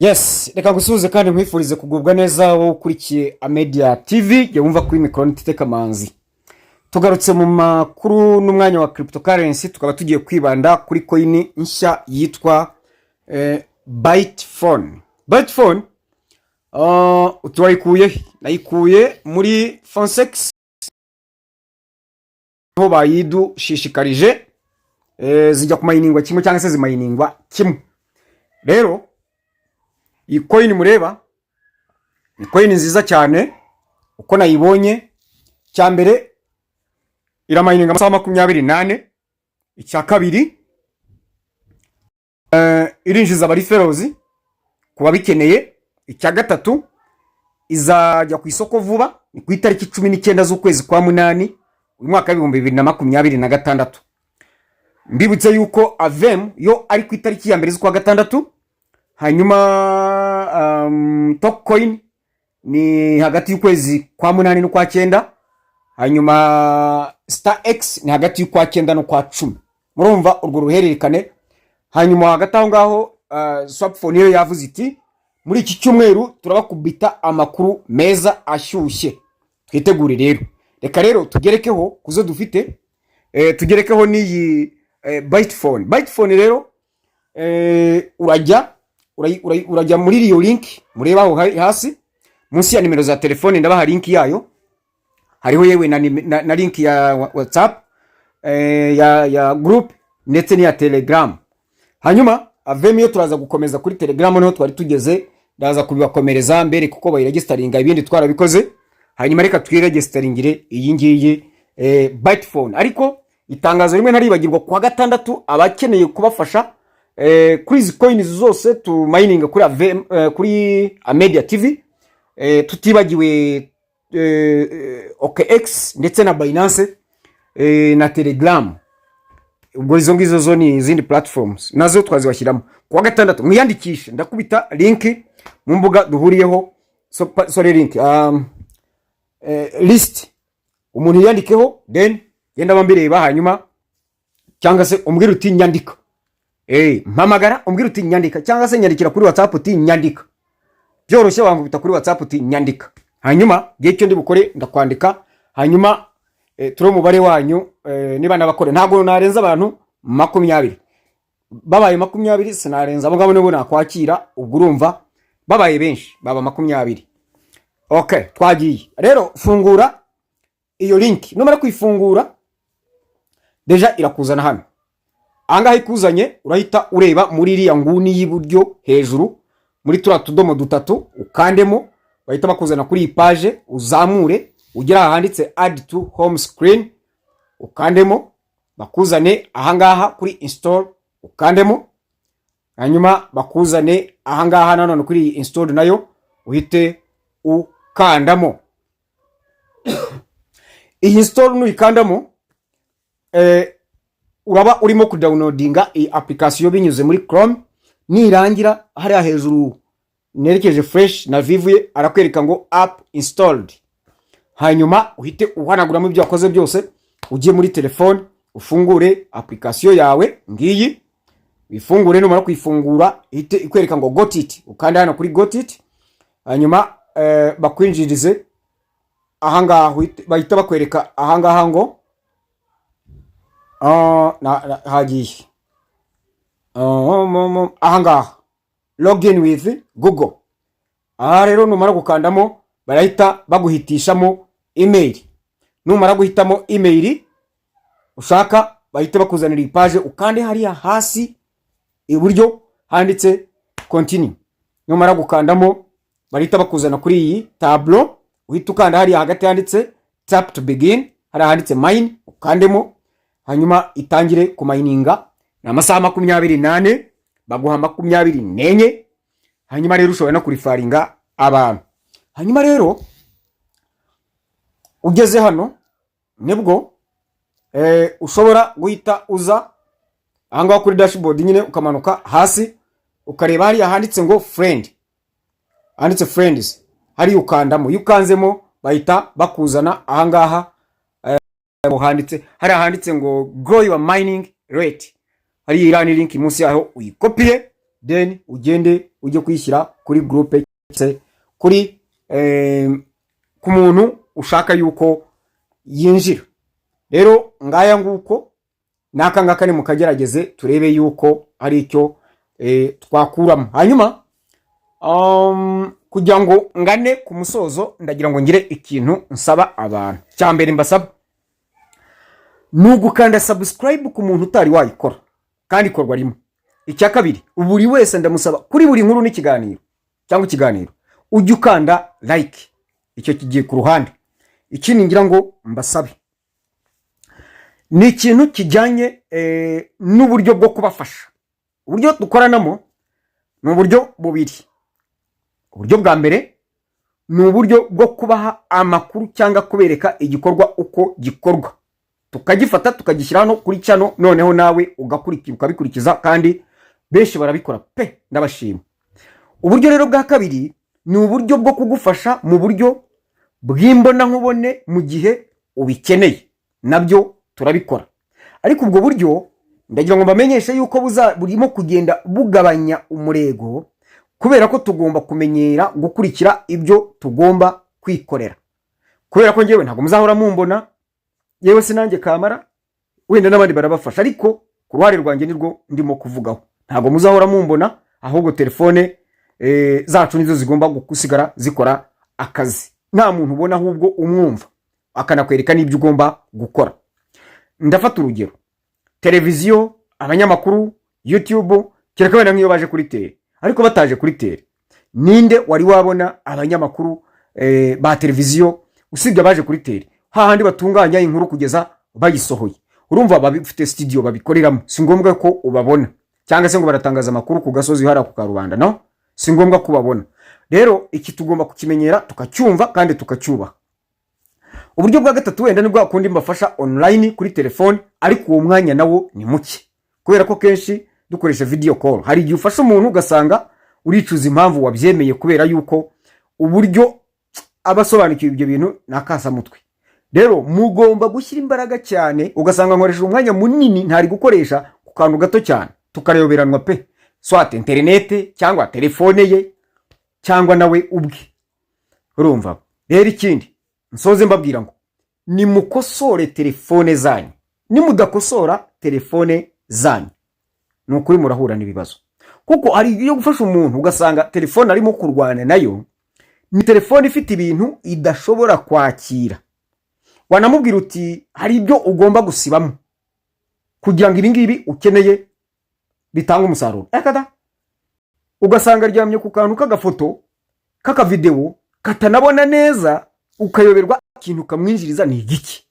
Yes, reka gusuhuze kandi nkwifurize kugubwa neza wowe ukurikiye Amedia TV, ye wumva kuri micro Nitete Manzi. Tugarutse mu makuru n'umwanya wa cryptocurrency, tukaba tugiye kwibanda kuri coin nshya yitwa Bytephone. Bytephone utwayikuye nayikuye muri Fonsex ho bayidu shishikarije zijya kumayiningwa kimwe cyangwa se zimayiningwa kimwe. Rero iyi coin mureba ni coin nziza cyane uko nayibonye. Cyambere iramayininga amasaha 28, icya kabiri irinjiza bari ferozi kuba bikeneye, icya gatatu izajya ku isoko vuba ni ku itariki 19 z'ukwezi kwa munani umwaka wa 2026. Mbibutse yuko Avem yo ari ku itariki ya mbere z'ukwa gatandatu. Hanyuma Tokcoin ni hagati y'ukwezi kwa munani n'ukwa 9. Hanyuma StarX ni hagati y'ukwa 9 n'ukwa 10. Murumva urwo ruhererekane. Hanyuma hagati aho ngaho Swapphone yo yavuze iti muri iki cyumweru turabakubita amakuru meza ashyushye, twitegure rero. Reka rero tugerekeho kuzo dufite, tugerekeho n'iyi Bytephone. Bytephone rero urajya muri iyo link mureba aho hasi munsi ya nimero za telefone, ndabaha link yayo. Hariho yewe na link ya WhatsApp, ya group ndetse ni ya Telegram. Hanyuma Avem yo turaza gukomeza kuri Telegram, niho twari tugeze. Ndaza kubibakomereza mbere kuko bayiregisteringa, ibindi twarabikoze. Hanyuma reka twiregisteringire iyi ngiyi Bytephone. Ariko itangazo rimwe naribagirwa kwa gatandatu, abakeneye kubafasha kuri izi coins zose tu mining kuri Avem, kuri Amedia TV, tutibagiwe OKX ndetse na Binance na Telegram. Ubwo izo ngizo zo ni izindi platforms nazo twazibashyiramo kwa gatandatu. Mwiyandikishe, ndakubita link mu mbuga duhuriyeho. Sorry, link list umuntu yandikeho, then yenda bambireba. Hanyuma cyangwa se umbwira uti nyandika, mpamagara umbwira uti nyandika, cyangwa se nyandikira kuri WhatsApp uti nyandika. Byoroshye wangubita kuri WhatsApp uti nyandika. Hanyuma gihe cyo ndi bukore ndakwandika. Hanyuma turo mubare wanyu niba nabakore ntago narenza abantu 20. Babaye 20 sinarenza abo ngabo nibo nakwakira. Ubwo urumva babaye benshi baba 20. Okay, twagiye rero. Fungura iyo link, numara kuyifungura deja irakuzana hano. Angahe ikuzanye urahita ureba muri iriya nguni y'iburyo hejuru muri tura tudomo dutatu, ukandemo bahita bakuzana kuri iyi page. Uzamure ugera ahanditse add to home screen, ukandemo bakuzane ahangaha kuri install, ukandemo. Hanyuma bakuzane ahangaha nanone kuri install, nayo uhite ukandamo. Iyi install nuyikandamo uraba urimo kudownloadinga iyi application binyuze muri Chrome. Nirangira hariya hejuru nerekeje fresh na vivuye arakwereka ngo app installed. Hanyuma uhite uhanaguramo ibyo wakoze byose, ugiye muri telefone ufungure application yawe ngiyi. Bifungure, numara kuyifungura ihite ikwereka ngo got it, ukanda hano kuri got it. Hanyuma bakwinjirize ahangaha, bahita bakwereka ahangaha ngo hagiye ahangaha login with Google. Aha rero numara gukandamo barahita baguhitishamo email. Numara guhitamo email ushaka bahita bakuzanira page, ukande hariya hasi iburyo handitse continue. Numara gukandamo barahita bakuzana kuri iyi tableau, uhita ukanda hariya hagati handitse tap to begin, hariya handitse mine, ukandemo. Hanyuma itangire kumayininga na amasaha 28, baguha 24. Hanyuma rero ushobora no kurifaringa abantu. Hanyuma rero ugeze hano nibwo ushobora guhita uza ahangaha kuri dashboard nyine, ukamanuka hasi ukareba hariya handitse ngo friend, handitse friends, hari ukandamo. Yukanzemo bahita bakuzana ahangaha handitse, hari handitse ngo grow your mining rate. Hari irani link munsi yaho uyikopiye then ugende ujye kuyishyira kuri groupe kuri ku muntu ushaka yuko yinjira. Rero ngaya nguko naka ngaka ni mukagerageze turebe yuko ari icyo twakuramo. Hanyuma kugira ngo ngane ku musozo ndagira ngo ngire ikintu nsaba abantu. Cyambere mbasaba nugukanda subscribe ku muntu utari wayikora kandi ikorwa rimwe. Icya kabiri buri wese ndamusaba kuri buri nkuru n'ikiganiro cyangwa ikiganiro ujye ukanda like, icyo kigiye ku ruhande. Ikindi ngira ngo mbasabe ni ikintu kijyanye n'uburyo bwo kubafasha. Uburyo dukoranamo ni uburyo bubiri. Uburyo bwa mbere ni uburyo bwo kubaha amakuru cyangwa kubereka igikorwa uko gikorwa, tukagifata tukagishyira hano kuri channel, noneho nawe ugakurikira ukabikurikiza, kandi benshi barabikora pe, ndabashima. Uburyo rero bwa kabiri ni uburyo bwo kugufasha mu buryo bw'imbona nkubone mu gihe ubikeneye, nabyo turabikora. Ariko ubwo buryo ndagira ngo mbamenyeshe yuko burimo kugenda bugabanya umurego, kubera ko tugomba kumenyera gukurikira ibyo tugomba kwikorera. Kubera ko ngewe ntago muzahora mumbona, yewe sinange Kamara, wenda n'abandi barabafasha, ariko ku ruhare rwanjye nirwo ndimo kuvugaho. Ntago muzahora mumbona, ahubwo telefone zacu nizo zigomba gusigara zikora akazi. Nta muntu ubona ahubwo umwumva akanakwereka n'ibyo ugomba gukora. Ndafata urugero, televiziyo, abanyamakuru, YouTube, kereka wenda nk'iyo baje kuri tele. Ariko bataje kuri tele, ninde wari wabona abanyamakuru ba televiziyo usibye baje kuri tele? Hahandi batunganya inkuru kugeza bayisohoye. Urumva babifite studio babikoreramo, si ngombwa ko ubabona. Cyangwa se ngo baratangaza amakuru ku gasozi hara ku Karubanda, no, si ngombwa kubabona. Rero iki tugomba kukimenyera, tukacyumva kandi tukacyubaha. Uburyo bwa gatatu wenda nibwo akundi mbafasha online kuri telefone, ariko uwo mwanya nawo ni muke, kubera ko kenshi dukoresha video call. Hari igihe ufasha umuntu ugasanga uricuza impamvu wabyemeye, kubera yuko uburyo abasobanukiwe ibyo bintu nakasa mutwe. Rero mugomba gushyira imbaraga cyane, ugasanga nkoresha umwanya munini ntari gukoresha ku kantu gato cyane, tukareyoberanwa pe, swate internet cyangwa telefone ye cyangwa nawe ubwe. Urumva? Rero ikindi nsoze mbabwira ngo nimukosore telefone zanyu. Nimudakosora telefone zanyu, nukuri murahura n'ibibazo. Kuko ari iyo gufasha umuntu ugasanga telefone arimo kurwana nayo ni telefone ifite ibintu idashobora kwakira. Wanamubwira uti hari ibyo ugomba gusibamo kugira ngo ibingibi ukeneye bitanga umusaruro, akada ugasanga ryamye ku kantu k'agafoto kaka video katanabona neza, ukayoberwa ikintu kamwinjiriza ni igiki.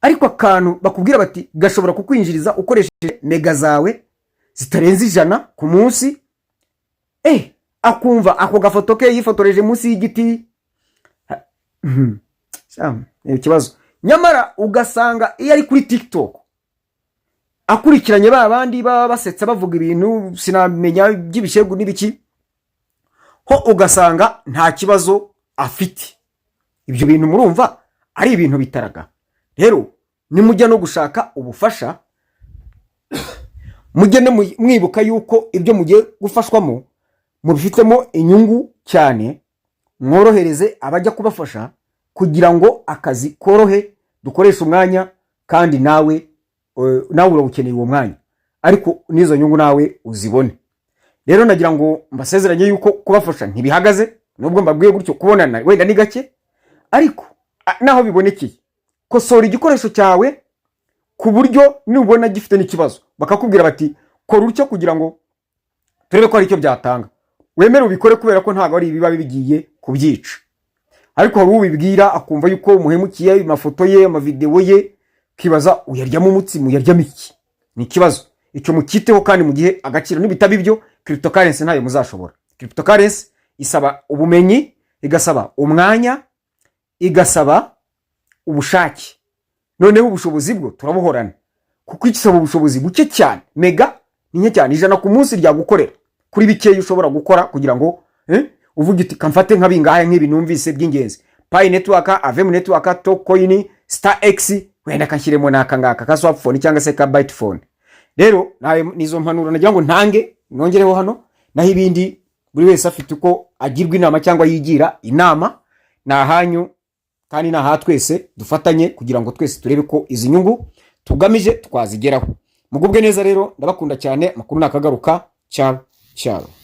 Ariko akantu bakubwira bati gashobora kukwinjiriza ukoresheje mega zawe zitarenze 100 ku munsi, akumva ako gafoto ke yifotoreje munsi y'igiti. Ikibazo nyamara ugasanga iyo ari kuri TikTok akurikiranye babandi baba basetsa bavuga ibintu sinamenya by'ibishegu n'ibiki, ho ugasanga nta kibazo afite. Ibyo bintu murumva ari ibintu bitaraga. Rero nimujya no gushaka ubufasha, mugende mwibuka yuko ibyo mugiye gufashwamo mubifitemo inyungu cyane. Mworohereze abajya kubafasha kugira ngo akazi korohe, dukoresha umwanya, kandi nawe urawukeneye uwo mwanya, ariko nizo nyungu nawe uzibone. Rero nagira ngo mbasezeranye yuko kubafasha ntibihagaze, nubwo mbabwiye gutyo kubonana wenda ni gake, ariko naho bibonekeye kosora igikoresho cyawe ku buryo nubona gifite n'ikibazo bakakubwira bati kora utyo kugira ngo turebe ko ari cyo byatanga, wemere ubikore, kubera ko ntago ari ibiba bigiye kubyica. Ariko hari ubibwira akumva yuko umuhemukiye, amafoto ye, amavideo ye, kibaza uyaryamo umutsima, uyaryamo iki? Ni ikibazo. Icyo mukiteho kandi mu gihe agaciro. Nibitaba ibyo cryptocurrency ntayo muzashobora. Cryptocurrency isaba ubumenyi, igasaba umwanya, igasaba ubushake. Noneho ubushobozi bwo turabuhorana, kuko ikisaba ubushobozi buke cyane. Mega ni nke cyane, 100 ku munsi rya gukorera kuri bikeyi ushobora gukora kugira ngo uvuga iti kamfate nk'abingahe nk'ibi numvise by'ingenzi. Pi network, Avem network, Tocoin, Star X, wenda kanshyiremo naka ngaka ka Swapphone cyangwa se ka Bytephone. Rero nawe nizo mpanuro nagira ngo ntange nongereho hano, naho ibindi buri wese afite uko agirwa inama cyangwa yigira inama. Nahanyu kandi naha twese dufatanye kugira ngo twese turebe ko izi nyungu tugamije twazigeraho. Mugubwe neza rero, ndabakunda cyane. Makuru nakagaruka. Ciao ciao.